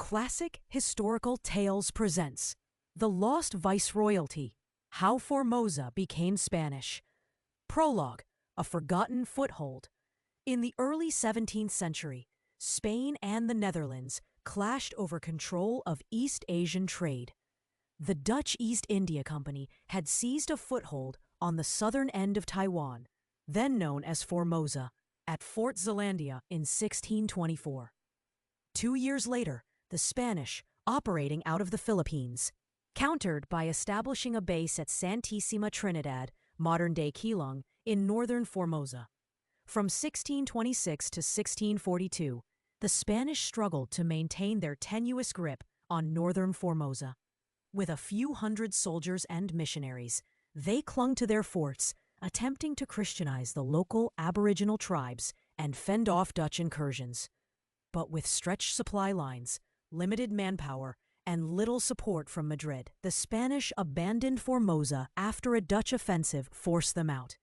Classic Historical Tales presents The Lost Viceroyalty, How Formosa Became Spanish. Prologue, A Forgotten Foothold. In the early 17th century, Spain and the Netherlands clashed over control of East Asian trade. The Dutch East India Company had seized a foothold on the southern end of Taiwan, then known as Formosa, at Fort Zeelandia in 1624. 2 years later, the Spanish, operating out of the Philippines, countered by establishing a base at Santissima Trinidad, modern-day Keelung, in northern Formosa. From 1626 to 1642, the Spanish struggled to maintain their tenuous grip on northern Formosa. With a few hundred soldiers and missionaries, they clung to their forts, attempting to Christianize the local Aboriginal tribes and fend off Dutch incursions. But with stretched supply lines, limited manpower, and little support from Madrid, the Spanish abandoned Formosa after a Dutch offensive forced them out.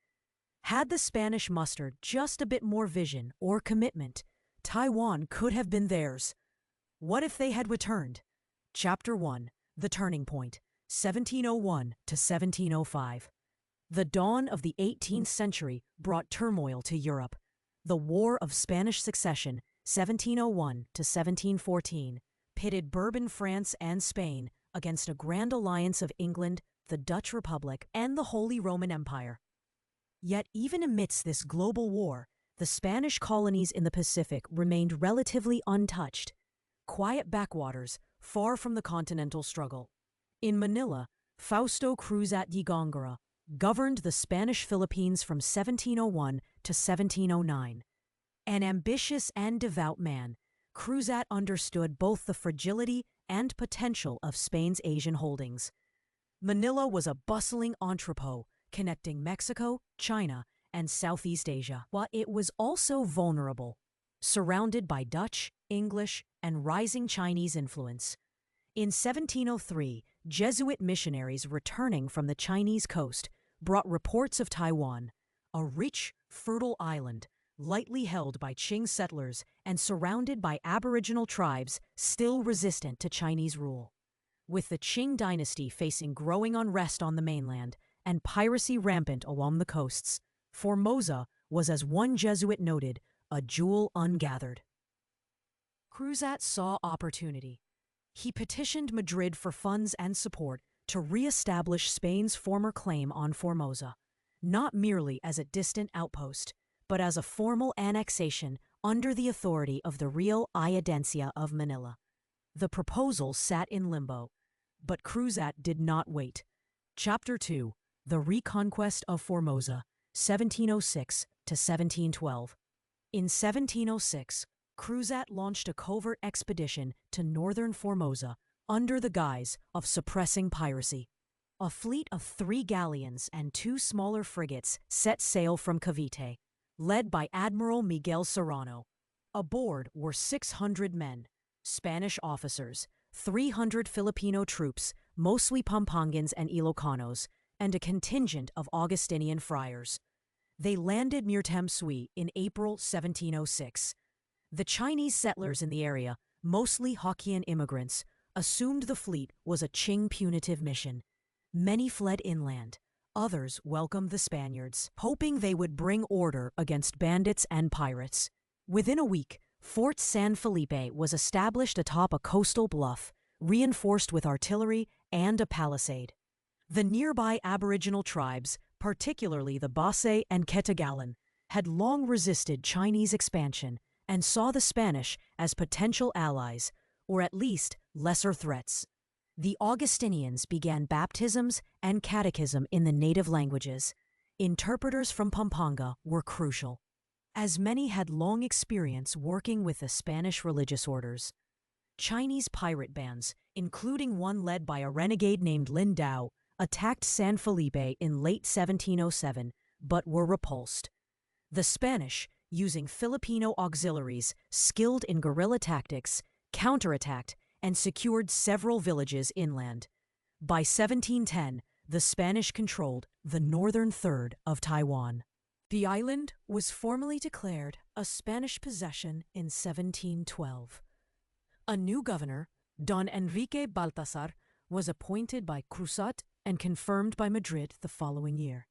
Had the Spanish mustered just a bit more vision or commitment, Taiwan could have been theirs. What if they had returned? Chapter 1, The Turning Point, 1701 to 1705. The dawn of the 18th century brought turmoil to Europe. The War of Spanish Succession, 1701 to 1714, pitted Bourbon France and Spain against a grand alliance of England, the Dutch Republic, and the Holy Roman Empire. Yet even amidst this global war, the Spanish colonies in the Pacific remained relatively untouched, quiet backwaters far from the continental struggle. In Manila, Fausto Cruzat y Góngora governed the Spanish Philippines from 1701 to 1709. An ambitious and devout man, Cruzat understood both the fragility and potential of Spain's Asian holdings. Manila was a bustling entrepot connecting Mexico, China, and Southeast Asia, while it was also vulnerable, surrounded by Dutch, English, and rising Chinese influence. In 1703, Jesuit missionaries returning from the Chinese coast brought reports of Taiwan, a rich, fertile island, lightly held by Qing settlers and surrounded by Aboriginal tribes still resistant to Chinese rule. With the Qing dynasty facing growing unrest on the mainland and piracy rampant along the coasts, Formosa was, as one Jesuit noted, a jewel ungathered. Cruzat saw opportunity. He petitioned Madrid for funds and support to re-establish Spain's former claim on Formosa, not merely as a distant outpost, but as a formal annexation under the authority of the Real Audiencia of Manila. The proposal sat in limbo, but Cruzat did not wait. Chapter 2, The Reconquest of Formosa, 1706 to 1712. In 1706, Cruzat launched a covert expedition to northern Formosa under the guise of suppressing piracy. A fleet of 3 galleons and 2 smaller frigates set sail from Cavite, led by Admiral Miguel Serrano. Aboard were 600 men, Spanish officers, 300 Filipino troops, mostly Pampangans and Ilocanos, and a contingent of Augustinian friars. They landed near Tamsui in April 1706. The Chinese settlers in the area, mostly Hokkien immigrants, assumed the fleet was a Qing punitive mission. Many fled inland. Others welcomed the Spaniards, hoping they would bring order against bandits and pirates. Within a week, Fort San Felipe was established atop a coastal bluff, reinforced with artillery and a palisade. The nearby Aboriginal tribes, particularly the Basay and Ketagalan, had long resisted Chinese expansion and saw the Spanish as potential allies, or at least lesser threats. The Augustinians began baptisms and catechism in the native languages. Interpreters from Pampanga were crucial, as many had long experience working with the Spanish religious orders. Chinese pirate bands, including one led by a renegade named Lin Dao, attacked San Felipe in late 1707, but were repulsed. The Spanish, using Filipino auxiliaries skilled in guerrilla tactics, counterattacked and secured several villages inland. By 1710, the Spanish controlled the northern third of Taiwan. The island was formally declared a Spanish possession in 1712. A new governor, Don Enrique Baltasar was appointed by Cruzat and confirmed by Madrid the following year.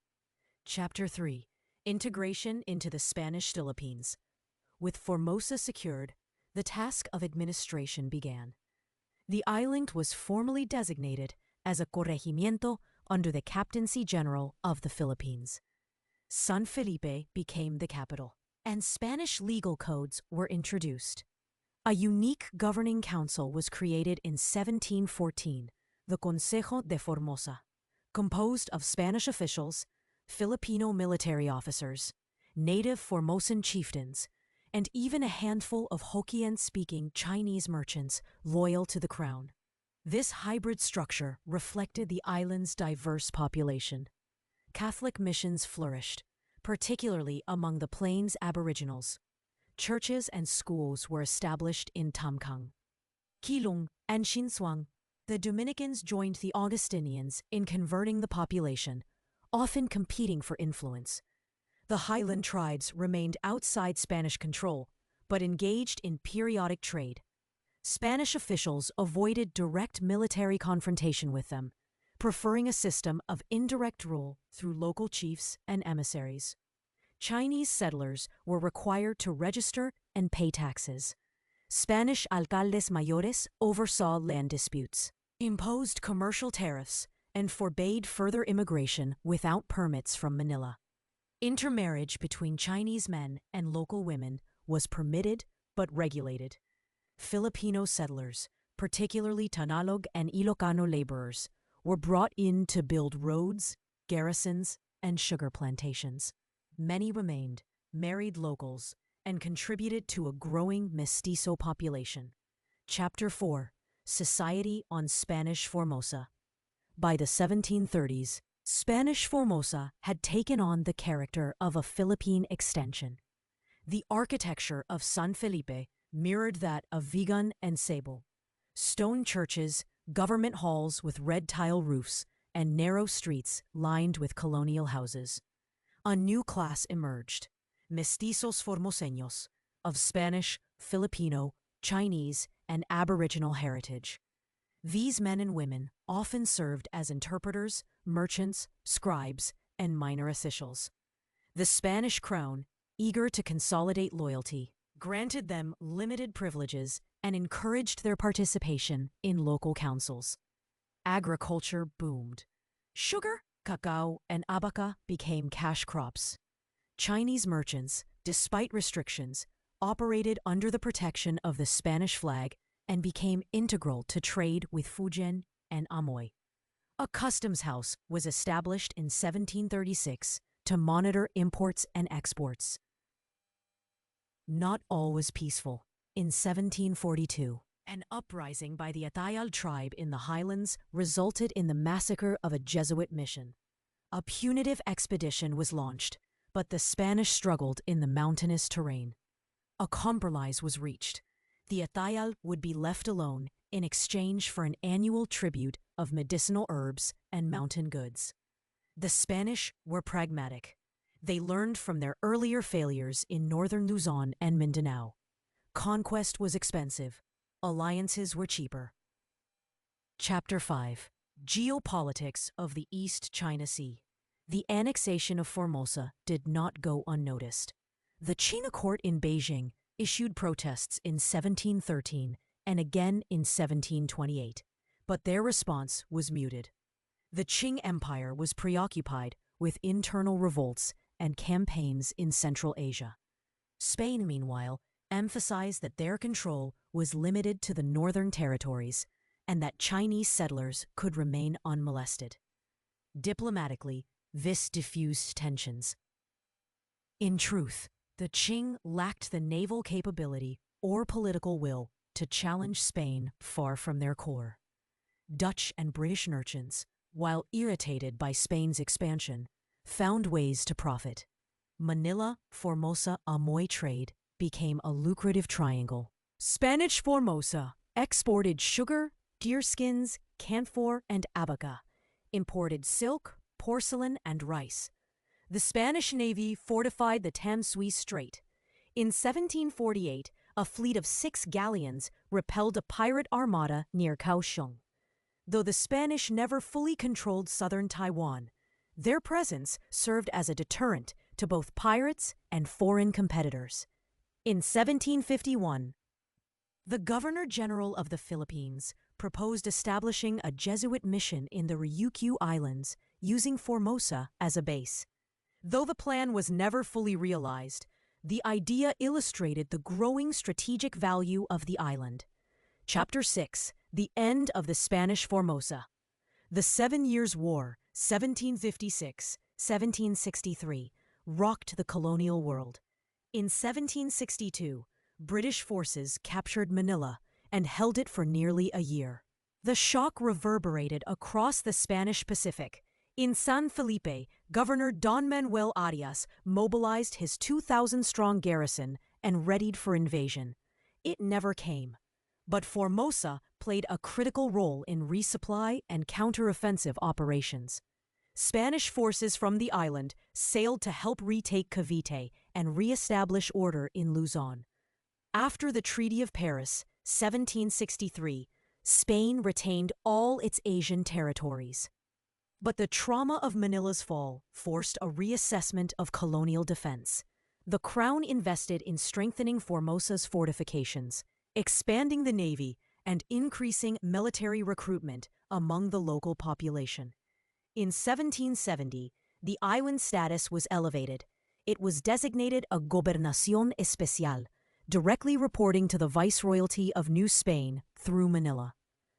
Chapter 3. Integration into the Spanish Philippines. With Formosa secured, the task of administration began. The island was formally designated as a corregimiento under the Captaincy General of the Philippines. San Felipe became the capital, and Spanish legal codes were introduced. A unique governing council was created in 1714, the Consejo de Formosa, composed of Spanish officials, Filipino military officers, native Formosan chieftains, and even a handful of Hokkien-speaking Chinese merchants loyal to the crown. This hybrid structure reflected the island's diverse population. Catholic missions flourished, particularly among the Plains Aboriginals. Churches and schools were established in Tamkang, Keelung, and Xinsuang. The Dominicans joined the Augustinians in converting the population, often competing for influence. The highland tribes remained outside Spanish control, but engaged in periodic trade. Spanish officials avoided direct military confrontation with them, preferring a system of indirect rule through local chiefs and emissaries. Chinese settlers were required to register and pay taxes. Spanish alcaldes mayores oversaw land disputes, imposed commercial tariffs, and forbade further immigration without permits from Manila. Intermarriage between Chinese men and local women was permitted but regulated. Filipino settlers, particularly Tagalog and Ilocano laborers, were brought in to build roads, garrisons, and sugar plantations. Many remained, married locals, and contributed to a growing mestizo population. Chapter 4. Society on Spanish Formosa. By the 1730s, Spanish Formosa had taken on the character of a Philippine extension. The architecture of San Felipe mirrored that of Vigan and Cebu. Stone churches, government halls with red tile roofs, and narrow streets lined with colonial houses. A new class emerged, mestizos formoseños, of Spanish, Filipino, Chinese, and Aboriginal heritage. These men and women often served as interpreters, merchants, scribes, and minor officials. The Spanish crown, eager to consolidate loyalty, granted them limited privileges and encouraged their participation in local councils. Agriculture boomed. Sugar, cacao, and abaca became cash crops. Chinese merchants, despite restrictions, operated under the protection of the Spanish flag and became integral to trade with Fujian and Amoy. A customs house was established in 1736 to monitor imports and exports. Not all was peaceful. In 1742, an uprising by the Atayal tribe in the highlands resulted in the massacre of a Jesuit mission. A punitive expedition was launched, but the Spanish struggled in the mountainous terrain. A compromise was reached. The Atayal would be left alone in exchange for an annual tribute of medicinal herbs and mountain goods. The Spanish were pragmatic. They learned from their earlier failures in northern Luzon and Mindanao. Conquest was expensive. Alliances were cheaper. Chapter 5. Geopolitics of the East China Sea. The annexation of Formosa did not go unnoticed. The Qing court in Beijing issued protests in 1713 and again in 1728, but their response was muted. The Qing Empire was preoccupied with internal revolts and campaigns in Central Asia. Spain, meanwhile, emphasized that their control was limited to the northern territories and that Chinese settlers could remain unmolested. Diplomatically, this diffused tensions. In truth, the Qing lacked the naval capability or political will to challenge Spain far from their core. Dutch and British merchants, while irritated by Spain's expansion, found ways to profit. Manila, Formosa, Amoy trade became a lucrative triangle. Spanish Formosa exported sugar, deerskins, camphor, and abaca, imported silk, porcelain, and rice. The Spanish Navy fortified the Tamsui Strait. In 1748, a fleet of 6 galleons repelled a pirate armada near Kaohsiung. Though the Spanish never fully controlled southern Taiwan, their presence served as a deterrent to both pirates and foreign competitors. In 1751, the Governor-General of the Philippines proposed establishing a Jesuit mission in the Ryukyu Islands using Formosa as a base. Though the plan was never fully realized, the idea illustrated the growing strategic value of the island. Chapter 6: The End of the Spanish Formosa. The 7 Years' War, 1756-1763, rocked the colonial world. In 1762, British forces captured Manila and held it for nearly a year. The shock reverberated across the Spanish Pacific. In San Felipe, Governor Don Manuel Arias mobilized his 2,000-strong garrison and readied for invasion. It never came, but Formosa played a critical role in resupply and counteroffensive operations. Spanish forces from the island sailed to help retake Cavite and re-establish order in Luzon. After the Treaty of Paris, 1763, Spain retained all its Asian territories. But the trauma of Manila's fall forced a reassessment of colonial defense. The Crown invested in strengthening Formosa's fortifications, expanding the navy, and increasing military recruitment among the local population. In 1770, the island's status was elevated. It was designated a Gobernación Especial, directly reporting to the Viceroyalty of New Spain through Manila.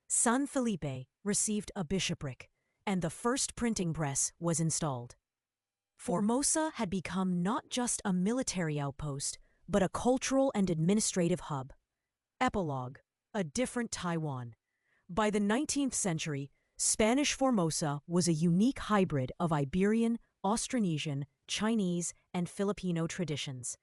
San Felipe received a bishopric, and the first printing press was installed. Formosa had become not just a military outpost, but a cultural and administrative hub. Epilogue: A different Taiwan. By the 19th century, Spanish Formosa was a unique hybrid of Iberian, Austronesian, Chinese, and Filipino traditions.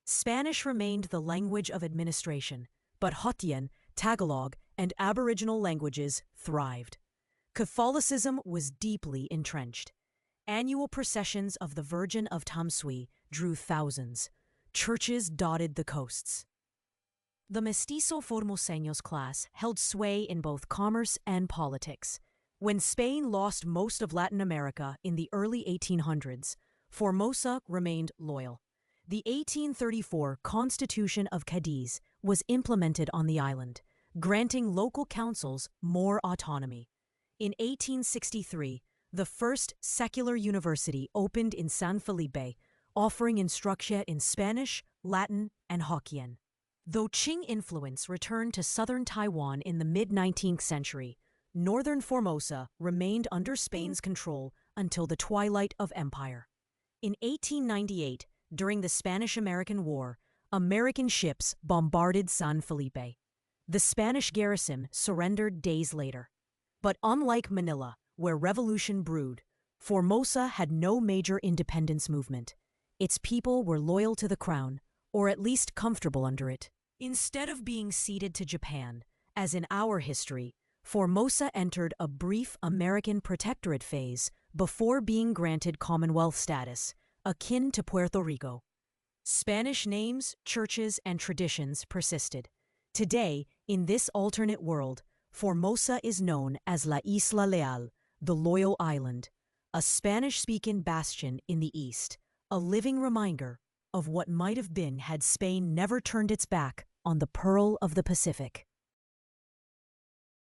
Spanish remained the language of administration, but Hotian, Tagalog, and Aboriginal languages thrived. Catholicism was deeply entrenched. Annual processions of the Virgin of Tamsui drew thousands. Churches dotted the coasts. The mestizo formoseños class held sway in both commerce and politics. When Spain lost most of Latin America in the early 1800s, Formosa remained loyal. The 1834 Constitution of Cadiz was implemented on the island, granting local councils more autonomy. In 1863, the first secular university opened in San Felipe, offering instruction in Spanish, Latin, and Hokkien. Though Qing influence returned to southern Taiwan in the mid-19th century, northern Formosa remained under Spain's control until the twilight of empire. In 1898, during the Spanish-American War, American ships bombarded San Felipe. The Spanish garrison surrendered days later. But unlike Manila, where revolution brewed, Formosa had no major independence movement. Its people were loyal to the crown, or at least comfortable under it. Instead of being ceded to Japan, as in our history, Formosa entered a brief American protectorate phase before being granted Commonwealth status, akin to Puerto Rico. Spanish names, churches, and traditions persisted. Today, in this alternate world, Formosa is known as La Isla Leal, the Loyal Island, a Spanish-speaking bastion in the east, a living reminder of what might have been had Spain never turned its back on the Pearl of the Pacific.